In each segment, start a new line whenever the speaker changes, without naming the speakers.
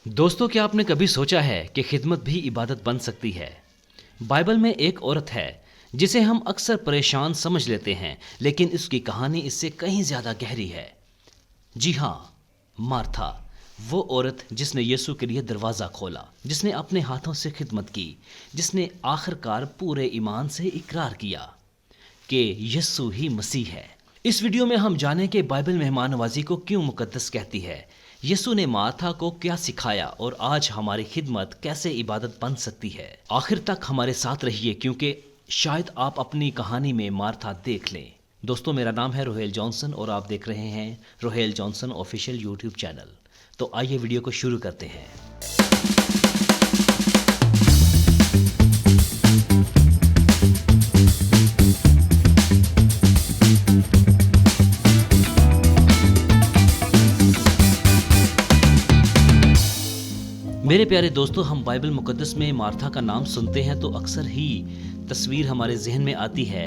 दोस्तों, क्या आपने कभी सोचा है कि खिदमत भी इबादत बन सकती है? बाइबल में एक औरत है जिसे हम अक्सर परेशान समझ लेते हैं, लेकिन उसकी कहानी इससे कहीं ज़्यादा गहरी है। जी हाँ, मार्था, वो औरत जिसने यीशु के लिए दरवाज़ा खोला, जिसने अपने हाथों से खिदमत की, जिसने आखिरकार पूरे ईमान से इकरार किया कि यीशु ही मसीह है। इस वीडियो में हम जानेंगे बाइबल मेहमान नवाजी को क्यों मुकद्दस कहती है, यीशु ने मार्था को क्या सिखाया और आज हमारी खिदमत कैसे इबादत बन सकती है। आखिर तक हमारे साथ रहिए क्योंकि शायद आप अपनी कहानी में मार्था देख लें। दोस्तों, मेरा नाम है रोहेल जॉनसन और आप देख रहे हैं Rohel Johnson official YouTube channel. तो आइए वीडियो को शुरू करते हैं। मेरे प्यारे दोस्तों, हम बाइबल मुकद्दस में मार्था का नाम सुनते हैं तो अक्सर ही तस्वीर हमारे जहन में आती है।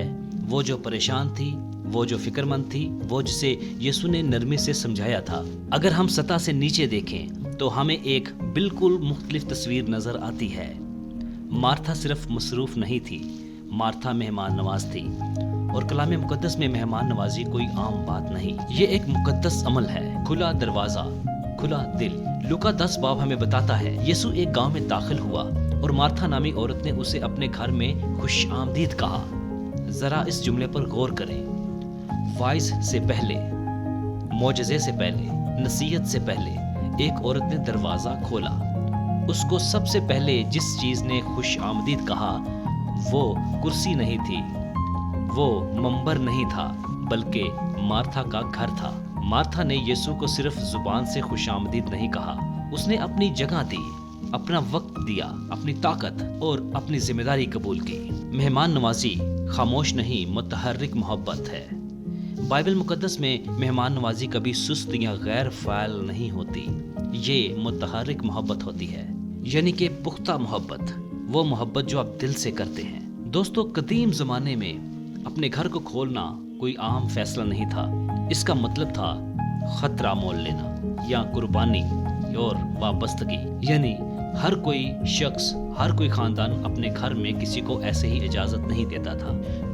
वो जो परेशान थी, वो जो फिक्रमंद थी, वो जिसे यीशु ने नरमी से समझाया था। अगर हम सतह से नीचे देखें तो हमें एक बिल्कुल मुख्तलिफ तस्वीर नज़र आती है। मार्था सिर्फ मसरूफ़ नहीं थी, मार्था मेहमान नवाज थी। और कलाम मुकद्दस में मेहमान नवाजी कोई आम बात नहीं, ये एक मुकद्दस अमल है। खुला दरवाज़ा, खुला दिल। लूका 10 बाब हमें बताता है, यीशु एक गांव में दाखिल हुआ और मार्था नामी औरत ने उसे अपने घर में खुश आमदीद कहा। जरा इस जुमले पर गौर करें। वाइज से पहले, मोजज़े से पहले, नसीहत से पहले एक औरत ने दरवाज़ा खोला। उसको सबसे पहले जिस चीज़ ने खुश आमदीद कहा वो कुर्सी नहीं थी, वो मंबर नहीं था, बल्कि मार्था का घर था। मार्था ने यीशु को सिर्फ जुबान से खुशामदीद नहीं कहा, उसने अपनी जगह दी, अपना वक्त दिया, अपनी ताकत और अपनी जिम्मेदारी कबूल की। मेहमान नवाजी खामोश नहीं, मुतहर्रिक मोहब्बत है। बाइबल मुकद्दस में मेहमान नवाजी कभी सुस्त या गैर फ़ाइल नहीं होती, ये मुतहर्रिक मोहब्बत होती है, यानी कि पुख्ता मोहब्बत, वो मोहब्बत जो आप दिल से करते हैं। दोस्तों, कदीम ज़माने में अपने घर को खोलना कोई आम फैसला नहीं था। इसका मतलब था खतरा मोल लेना या कुर्बानी और वाबस्तगी। यानी हर कोई शख्स, हर कोई खानदान अपने घर में किसी को ऐसे ही इजाज़त नहीं देता था।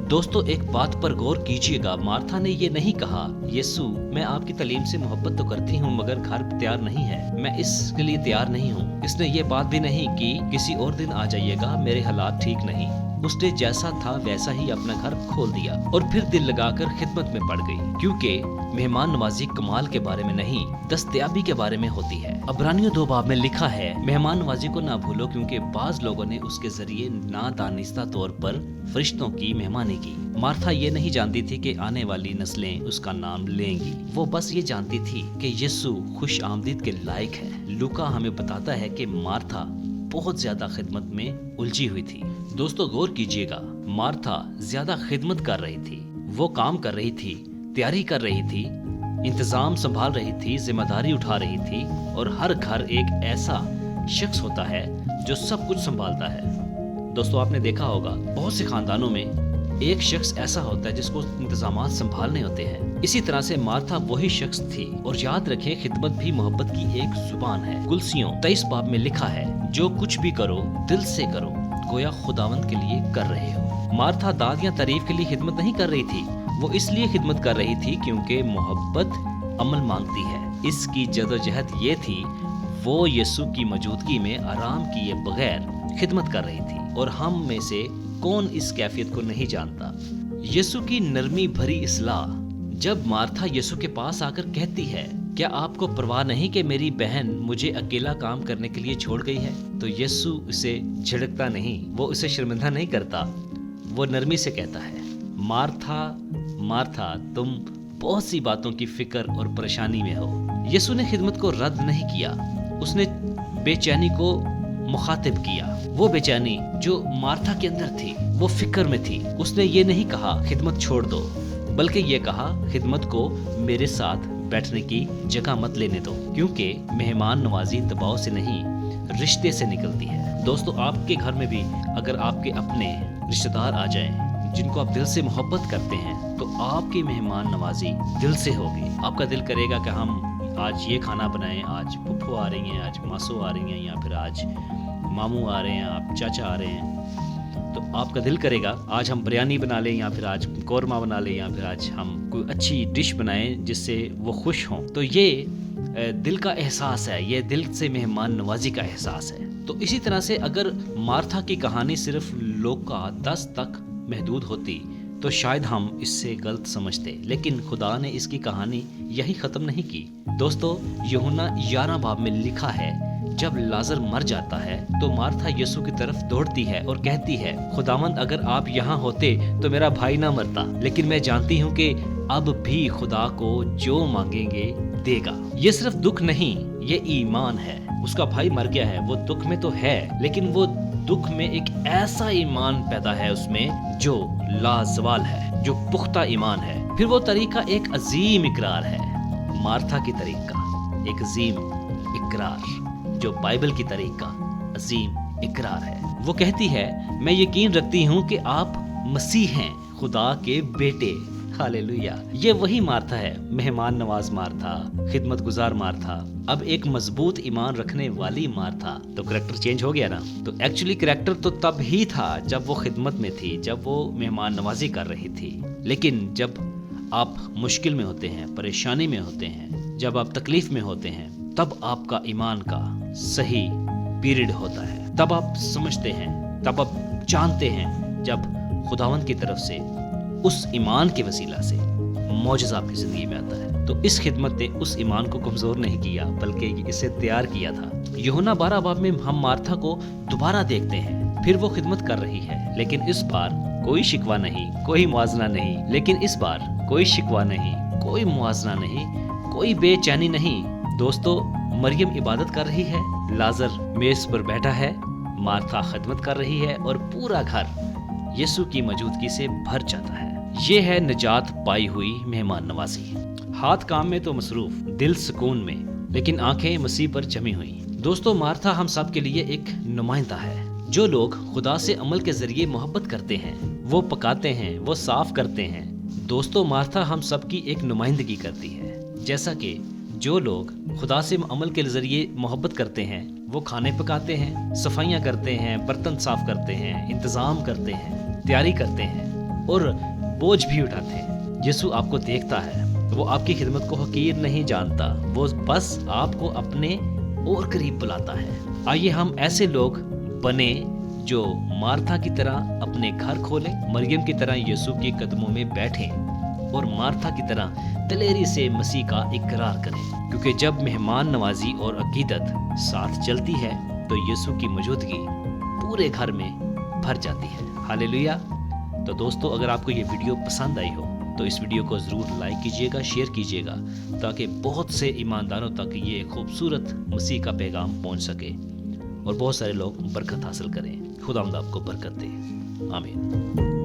दोस्तों, एक बात पर गौर कीजिएगा, मार्था ने ये नहीं कहा, यीशु मैं आपकी तालीम से मोहब्बत तो करती हूँ मगर घर तैयार नहीं है, मैं इसके लिए तैयार नहीं हूँ। इसने ये बात भी नहीं कि किसी और दिन आ जाइएगा, मेरे हालात ठीक नहीं। उसने जैसा था वैसा ही अपना घर खोल दिया और फिर दिल लगाकर खिदमत में पड़ गई, क्योंकि मेहमान नवाजी कमाल के बारे में नहीं, दस्तयाबी के बारे में होती है। इब्रानियों 2 बाब में लिखा है, मेहमान नवाजी को ना भूलो क्योंकि बाज लोगों ने उसके जरिए नादानिस्ता तौर पर फरिश्तों की मेहमानी की। मार्था ये नहीं जानती थी कि आने वाली नस्लें उसका नाम लेंगी, वो बस ये जानती थी कि यीशु खुश आमदीद के लायक है। लूका हमें बताता है कि मार्था बहुत ज्यादा खिदमत में उलझी हुई थी। दोस्तों, गौर कीजिएगा, मार्था ज्यादा खिदमत कर रही थी, वो काम कर रही थी, तैयारी कर रही थी, इंतजाम संभाल रही थी, जिम्मेदारी उठा रही थी। और हर घर एक ऐसा शख्स होता है जो सब कुछ संभालता है। दोस्तों, आपने देखा होगा बहुत से खानदानों में एक शख्स ऐसा होता है जिसको इंतजामात संभालने होते हैं। इसी तरह से मार्था वही शख्स थी। और याद रखें, खिदमत भी मोहब्बत की एक जुबान है। कुलसियों 23 बाब में लिखा है, जो कुछ भी करो दिल से करो, गोया खुदावंद के लिए कर रहे हो। मार्था दाद या तारीफ के लिए खिदमत नहीं कर रही थी, वो इसलिए खिदमत कर रही थी क्योंकि मोहब्बत अमल मांगती है। इसकी जदोजहद ये थी, वो यीशु की मौजूदगी में आराम किए बगैर खिदमत कर रही थी। और हम में से कौन इस कैफियत को नहीं जानता। यीशु की नरमी भरी इस्लाह जब मार्था यीशु के पास आकर कहती है, क्या आपको परवाह नहीं कि मेरी बहन मुझे अकेला काम करने के लिए छोड़ गई है, तो यीशु उसे झिड़कता नहीं, वो उसे शर्मिंदा नहीं करता, वो नरमी से कहता है, मार्था मार्था, तुम बहुत सी बातों की फिक्र और परेशानी में हो। यीशु ने खिदमत को रद्द नहीं किया, उसने बेचैनी को मुखातिब किया। वो बेचैनी जो मार्था के अंदर थी, वो फिक्र में थी। उसने ये नहीं कहा खिदमत छोड़ दो, बल्कि ये कहा खिदमत को मेरे साथ बैठने की जगह मत लेने दो, क्योंकि मेहमान नवाजी दबाव से नहीं, रिश्ते से निकलती है। दोस्तों, आपके घर में भी अगर आपके अपने रिश्तेदार आ जाएं जिनको आप दिल से मोहब्बत करते हैं, तो आपकी मेहमान नवाजी दिल से होगी। आपका दिल करेगा कि हम آج یہ کھانا بنائیں، آج پھپھو آ رہی ہیں، آج ماسو آ رہی ہیں، یا پھر آج ماموں آ رہے ہیں، آپ چاچا آ رہے ہیں، تو آپ کا دل کرے گا آج ہم بریانی بنا لیں، یا پھر آج قورمہ بنا لیں، یا پھر آج ہم کوئی اچھی ڈش بنائیں جس سے وہ خوش ہوں. تو یہ دل کا احساس ہے، یہ دل سے مہمان نوازی کا احساس ہے. تو اسی طرح سے اگر مارتھا کی کہانی صرف لوکا 10 تک محدود ہوتی تو شاید ہم اس سے غلط سمجھتے، لیکن خدا نے اس کی کہانی یہی ختم نہیں کی. دوستو، یوحنا 11 باب میں لکھا ہے جب لازر مر جاتا ہے تو مارتھا یسوع کی طرف دوڑتی ہے اور کہتی ہے خداوند اگر آپ یہاں ہوتے تو میرا بھائی نہ مرتا، لیکن میں جانتی ہوں کہ اب بھی خدا کو جو مانگیں گے دے گا. یہ صرف دکھ نہیں، یہ ایمان ہے. اس کا بھائی مر گیا ہے، وہ دکھ میں تو ہے، لیکن وہ دکھ میں ایک ایسا ایمان پیدا ہے اس میں جو لازوال ہے، جو پختہ ایمان ہے. پھر وہ طریقہ ایک عظیم اقرار ہے، مارتھا کی طریقہ ایک عظیم اقرار جو بائبل کی طریقہ عظیم اقرار ہے. وہ کہتی ہے میں یقین رکھتی ہوں کہ آپ مسیح ہیں، خدا کے بیٹے. ہاللیلویہ. یہ وہی مارتھا ہے، مہمان نواز مارتھا، خدمت گزار مارتھا، اب ایک مضبوط ایمان رکھنے والی مارتھا. تو کریکٹر چینج ہو گیا نا. تو ایکچولی کریکٹر تو تب ہی تھا جب وہ خدمت میں تھی، جب وہ مہمان نوازی کر رہی تھی. لیکن جب آپ مشکل میں ہوتے ہیں، پریشانی میں ہوتے ہیں، جب آپ تکلیف میں ہوتے ہیں، تب آپ کا ایمان کا صحیح پیریڈ ہوتا ہے. تب آپ سمجھتے ہیں، تب آپ جانتے ہیں جب خداوند کی طرف سے اس ایمان کے وسیلہ سے معجزہ آپ کی زندگی میں آتا ہے. تو اس خدمت نے اس ایمان کو کمزور نہیں کیا بلکہ اسے تیار کیا تھا. یوحنا 12 باب میں ہم مارتھا کو دوبارہ دیکھتے ہیں، پھر وہ خدمت کر رہی ہے، لیکن اس بار کوئی شکوہ نہیں، کوئی موازنہ نہیں، لیکن اس بار کوئی شکوہ نہیں، کوئی موازنہ نہیں، کوئی بے چینی نہیں. دوستو، مریم عبادت کر رہی ہے، لازر میز پر بیٹھا ہے، مارتھا خدمت کر رہی ہے، اور پورا گھر یسوع کی موجودگی سے بھر جاتا ہے. یہ ہے نجات پائی ہوئی مہمان نوازی. ہاتھ کام میں تو مصروف، دل سکون میں، لیکن آنکھیں مسیح پر جمی ہوئی. دوستو، مارتھا ہم سب کے لیے ایک نمائندہ ہے. جو لوگ خدا سے عمل کے ذریعے محبت کرتے ہیں، وہ پکاتے ہیں، وہ صاف کرتے ہیں. دوستو، مارتھا ہم سب کی ایک نمائندگی کرتی ہے. جیسا کہ جو لوگ خدا سے عمل کے ذریعے محبت کرتے ہیں، وہ کھانے پکاتے ہیں، صفائیاں کرتے ہیں، برتن صاف کرتے ہیں، انتظام کرتے ہیں، تیاری کرتے ہیں اور بوجھ بھی اٹھاتے ہیں. یسوع آپ کو دیکھتا ہے، وہ آپ کی خدمت کو حقیر نہیں جانتا، وہ بس آپ کو اپنے اور قریب بلاتا ہے. آئیے ہم ایسے لوگ بنے جو مارتھا کی طرح اپنے گھر کھولیں، مریم کی طرح یسوع کے قدموں میں بیٹھیں، اور مارتھا کی طرح دلیری سے مسیح کا اقرار کریں. کیونکہ جب مہمان نوازی اور عقیدت ساتھ چلتی ہے تو یسوع کی موجودگی پورے گھر میں بھر جاتی ہے. ہاللیلویہ. تو دوستو، اگر آپ کو یہ ویڈیو پسند آئی ہو تو اس ویڈیو کو ضرور لائک کیجئے گا، شیئر کیجئے گا، تاکہ بہت سے ایمانداروں تک یہ خوبصورت مسیح کا پیغام پہنچ سکے اور بہت سارے لوگ برکت حاصل کریں. خداوند آپ کو برکت دے. آمین.